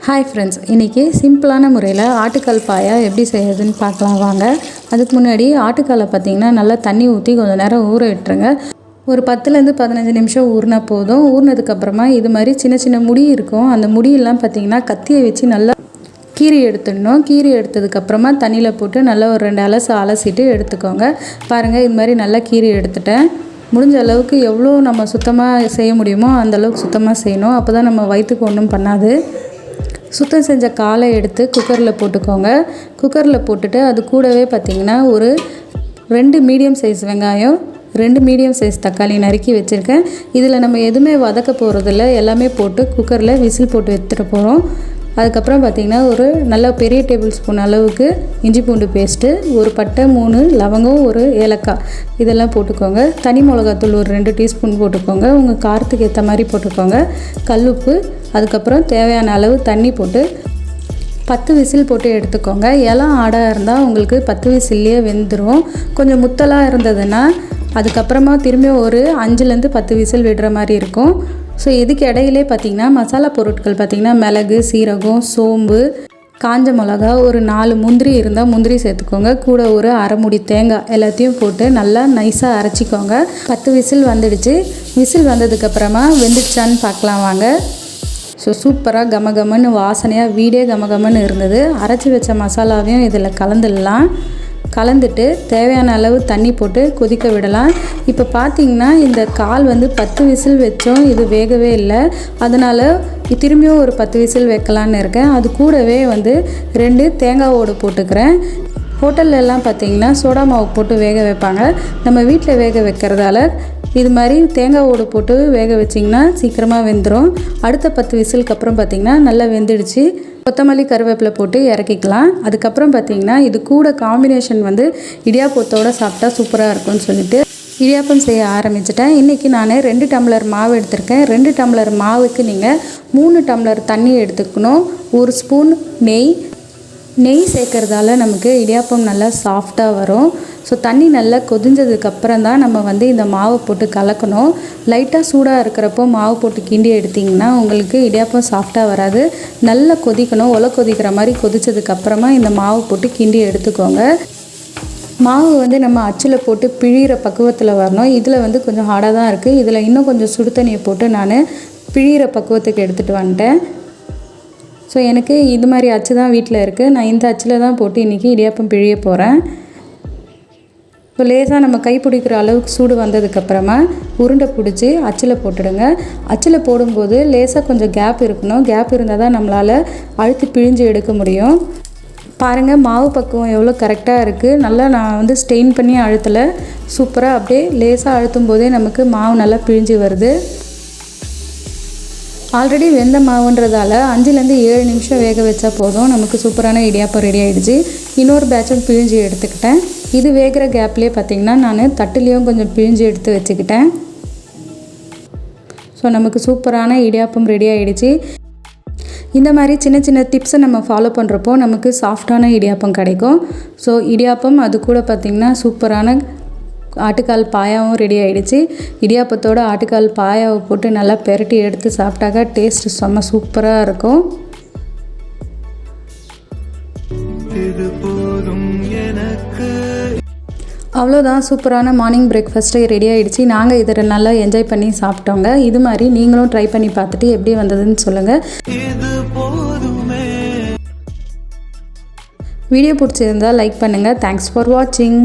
Hi friends, இன்றைக்கி சிம்பிளான முறையில் ஆட்டுக்கால் பாயா எப்படி செய்யறதுன்னு பார்க்கலாம் வாங்க. அதுக்கு முன்னாடி ஆட்டுக்காலை பார்த்திங்கன்னா நல்லா தண்ணி ஊற்றி கொஞ்சம் நேரம் ஊற விட்டுருங்க. ஒரு 10லேருந்து 15 நிமிஷம் ஊறினா போதும். ஊறினதுக்கப்புறமா இது மாதிரி சின்ன சின்ன முடி இருக்கும். அந்த முடியெல்லாம் பார்த்திங்கன்னா கத்தியை வச்சு நல்லா கீரி எடுத்துடணும். கீரி எடுத்ததுக்கப்புறமா தண்ணியில் போட்டு நல்லா ஒரு 2 அலசிட்டு எடுத்துக்கோங்க. பாருங்கள், இது மாதிரி நல்லா கீரி எடுத்துட்டேன். முடிஞ்ச அளவுக்கு எவ்வளோ நம்ம சுத்தமாக செய்ய முடியுமோ அந்தளவுக்கு சுத்தமாக செய்யணும். அப்போ தான் நம்ம வயிற்றுக்கு ஒன்றும் பண்ணாது. சுத்தம் செஞ்ச காலை எடுத்து குக்கரில் போட்டுக்கோங்க. குக்கரில் போட்டுட்டு அது கூடவே பார்த்திங்கன்னா ஒரு 2 மீடியம் சைஸ் வெங்காயம், 2 மீடியம் சைஸ் தக்காளி நறுக்கி வச்சுருக்கேன். இதில் நம்ம எதுவுமே வதக்க போகிறதில்ல, எல்லாமே போட்டு குக்கரில் விசில் போட்டு எடுத்துகிட்டு போகிறோம். அதுக்கப்புறம் பார்த்திங்கன்னா ஒரு நல்ல பெரிய டேபிள் ஸ்பூன் அளவுக்கு இஞ்சி பூண்டு பேஸ்ட்டு, ஒரு பட்டை, 3 லவங்கம், ஒரு ஏலக்காய் இதெல்லாம் போட்டுக்கோங்க. தனி மிளகாத்தூள் ஒரு 2 டீஸ்பூன் போட்டுக்கோங்க. உங்கள் காரத்துக்கு ஏற்ற மாதிரி போட்டுக்கோங்க. கல்லுப்பு, அதுக்கப்புறம் தேவையான அளவு தண்ணி போட்டு 10 விசில் போட்டு எடுத்துக்கோங்க. இலம் ஆடாக இருந்தால் உங்களுக்கு 10 விசில்லையே வெந்துடும். கொஞ்சம் முத்தலாக இருந்ததுன்னா அதுக்கப்புறமா திரும்பி ஒரு 5லேருந்து 10 விசில் விடுற மாதிரி இருக்கும். ஸோ இதுக்கு இடையிலே பார்த்திங்கன்னா மசாலா பொருட்கள் பார்த்திங்கன்னா மிளகு, சீரகம், சோம்பு, காஞ்ச மிளகா, ஒரு 4 முந்திரி இருந்தால் முந்திரி சேர்த்துக்கோங்க. கூட ஒரு அரை மூடி தேங்காய் எல்லாத்தையும் போட்டு நல்லா நைஸாக அரைச்சிக்கோங்க. 10 விசில் வந்துடுச்சு. விசில் வந்ததுக்கப்புறமா வெந்துடுச்சான்னு பார்க்கலாம் வாங்க. ஸோ சூப்பராக கமகமன்னு வாசனையாக வீடே கமகமன்னு இருந்தது. அரைச்சி வச்ச மசாலாவையும் இதில் கலந்துடலாம். கலந்துட்டு தேவையான அளவு தண்ணி போட்டு கொதிக்க விடலாம். இப்போ பார்த்திங்கன்னா இந்த கால் 10 விசில் வச்சோம், இது வேகவே இல்லை. அதனால் திரும்பியும் ஒரு 10 விசில் வைக்கலான்னு இருக்கேன். அது கூடவே 2 தேங்காய் ஓடு போட்டுக்கிறேன். ஹோட்டல்லலாம் பார்த்திங்கன்னா சோடா மாவு போட்டு வேக வைப்பாங்க. நம்ம வீட்டில் வேக வைக்கிறதால இது மாதிரி தேங்காய் ஓடு போட்டு வேக வச்சிங்கன்னா சீக்கிரமாக வெந்துடும். அடுத்த 10 விசிலுக்கு அப்புறம் பார்த்திங்கன்னா நல்லா வெந்துடுச்சு. கொத்தமல்லி, கருவேப்பிலை போட்டு இறக்கிக்கலாம். அதுக்கப்புறம் பார்த்திங்கன்னா இது கூட காம்பினேஷன் இடியாப்பத்தோடு சாப்பிட்டா சூப்பராக இருக்கும்னு சொல்லிட்டு இடியாப்பம் செய்ய ஆரம்பிச்சிட்டேன். இன்றைக்கி நான் 2 டம்ளர் மாவு எடுத்திருக்கேன். 2 டம்ளர் மாவுக்கு நீங்கள் 3 டம்ளர் தண்ணி எடுத்துக்கணும். 1 ஸ்பூன் நெய் சேர்க்கறதால நமக்கு இடியாப்பம் நல்லா சாஃப்டாக வரும். ஸோ தண்ணி நல்லா கொதிஞ்சதுக்கப்புறம் தான் நம்ம இந்த மாவை போட்டு கலக்கணும். லைட்டாக சூடாக இருக்கிறப்போ மாவு போட்டு கிண்டி எடுத்திங்கன்னா உங்களுக்கு இடியாப்பம் சாஃப்டாக வராது. நல்லா கொதிக்கணும். கொதிக்கிற மாதிரி கொதித்ததுக்கப்புறமா இந்த மாவு போட்டு கிண்டி எடுத்துக்கோங்க. மாவு நம்ம அச்சில் போட்டு பிழிகிற பக்குவத்தில் வரணும். இதில் கொஞ்சம் ஹார்டாக தான் இருக்குது. இதில் இன்னும் கொஞ்சம் சுடு தண்ணியை போட்டு நான் பிழிகிற பக்குவத்துக்கு எடுத்துகிட்டு வந்துட்டேன். ஸோ எனக்கு இது மாதிரி அச்சு தான் வீட்டில் இருக்குது. நான் இந்த அச்சில் தான் போட்டு இன்றைக்கி இடியாப்பம் பிழிய போகிறேன். ஸோ லேசாக நம்ம கை பிடிக்கிற அளவுக்கு சூடு வந்ததுக்கப்புறமா உருண்டை பிடிச்சி அச்சில் போட்டுடுங்க. அச்சில் போடும்போது லேசாக கொஞ்சம் கேப் இருக்கணும். கேப் இருந்தால் தான் நம்மளால் அழுத்தி பிழிஞ்சு எடுக்க முடியும். பாருங்கள், மாவு பக்குவம் எவ்வளோ கரெக்டாக இருக்குது. நல்லா நான் ஸ்டெயின் பண்ணி அழுத்தலை. சூப்பராக அப்படியே லேசாக அழுத்தும் போதே நமக்கு மாவு நல்லா பிழிஞ்சு வருது. ஆல்ரெடி வெந்த மாவுன்றதால 5லேருந்து 7 நிமிஷம் வேக வச்சா போதும். நமக்கு சூப்பரான இடியாப்பம் ரெடி ஆகிடுச்சு. இன்னொரு பேட்சும் பிழிஞ்சு எடுத்துக்கிட்டேன். இது வேகிற கேப்லேயே பார்த்திங்கன்னா நான் தட்டுலேயும் கொஞ்சம் பிழிஞ்சு எடுத்து வச்சுக்கிட்டேன். ஸோ நமக்கு சூப்பரான இடியாப்பம் ரெடி ஆகிடுச்சு. இந்த மாதிரி சின்ன சின்ன டிப்ஸை நம்ம ஃபாலோ பண்ணுறப்போ நமக்கு சாஃப்டான இடியாப்பம் கிடைக்கும். ஸோ இடியாப்பம் அது கூட பார்த்திங்கன்னா சூப்பரான ஆட்டுக்கால் பாயாவும் ரெடி ஆகிடுச்சு. இடியாப்பத்தோடு ஆட்டுக்கால் பாயாவை போட்டு நல்லா பெரட்டி எடுத்து சாப்பிட்டாக்கா டேஸ்ட் செம்ம சூப்பராக இருக்கும். அவ்வளோதான், சூப்பரான மார்னிங் பிரேக்ஃபாஸ்ட்டே ரெடி ஆகிடுச்சு. நாங்கள் இதை நல்லா என்ஜாய் பண்ணி சாப்பிட்டோங்க. இது மாதிரி நீங்களும் ட்ரை பண்ணி பார்த்துட்டு எப்படி வந்ததுன்னு சொல்லுங்கள். வீடியோ பிடிச்சிருந்தால் லைக் பண்ணுங்கள். தேங்க்ஸ் ஃபார் வாட்சிங்.